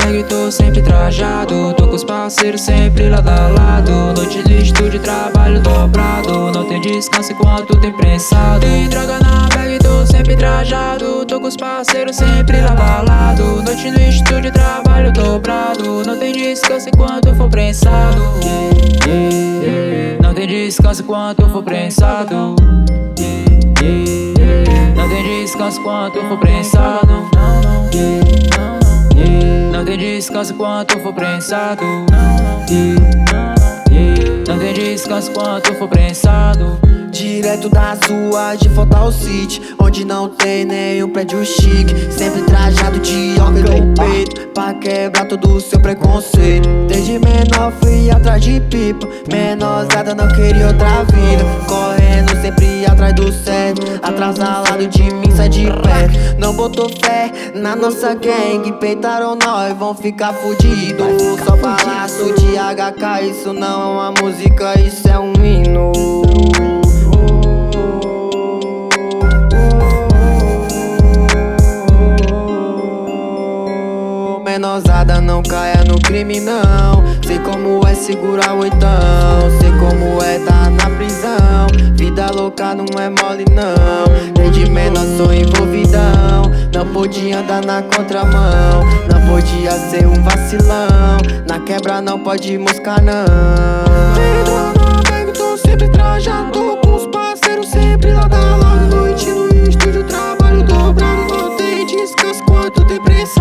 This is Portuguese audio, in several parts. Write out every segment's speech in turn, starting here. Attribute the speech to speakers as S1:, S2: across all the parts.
S1: bag, tô sempre trajado. Tô com os parceiros sempre lado a lado. Noite no estúdio, trabalho dobrado. Não tem descanso enquanto tem prensado. Tem droga na bag, tô sempre trajado. Tô com os parceiros sempre lado a lado. Noite no estúdio, trabalho dobrado. Não tem descanso enquanto for prensado. Não tem descanso enquanto for prensado. Não tem descanso enquanto for prensado. Não tem descanso enquanto for prensado. Não tem descanso enquanto for prensado.
S2: Direto das ruas de Fortal City, onde não tem nenhum prédio chique. Sempre trajado de óculos no peito, pra quebrar todo o seu preconceito. Desde menor fui atrás de pipa, menorzada não queria outra vida. Correndo sempre atrás do certo, atrasalado de mim sai de perto. Não botou fé na nossa gang, peitaram nós, vão ficar fudidos. Só falaço de HK, isso não é uma música, isso é um hino. Menorzada não caia no crime não. Sei como é segurar o oitão, sei como é tá na prisão. Vida louca não é mole não. Desde menor sou envolvidão, não podia andar na contramão, não podia ser um vacilão. Na quebra não pode moscar não. Tô sempre trajado, tô com os parceiros sempre lá da lado. Noite no estúdio, trabalho dobrado. Não tem descanso quanto tem pressa.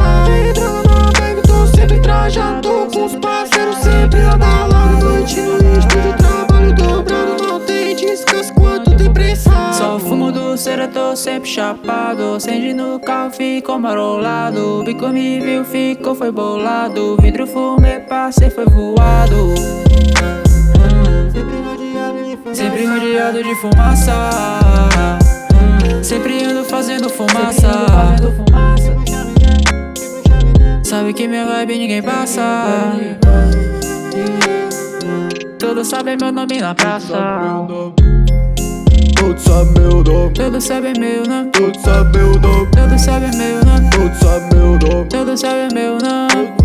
S2: Sempre trajado, tô com os parceiros sempre lá da lado. Noite no estúdio, trabalho dobrado. Não tem descanso quanto tem pressa.
S1: Só fumo do cera, tô sempre chapado. Acende no carro, ficou marolado. Bico me viu, ficou, foi bolado. Vidro fumê, passei, foi voado. Sempre rodeado de fumaça. Sempre ando fazendo fumaça. Sabe que minha vibe ninguém passa. Todos sabem meu nome na praça.
S2: Todos sabem meu nome.
S1: Todos sabem meu nome.
S2: Todos sabem meu nome.
S1: Todos sabem meu nome.
S2: Todos sabem meu nome.
S1: Todos sabem meu nome.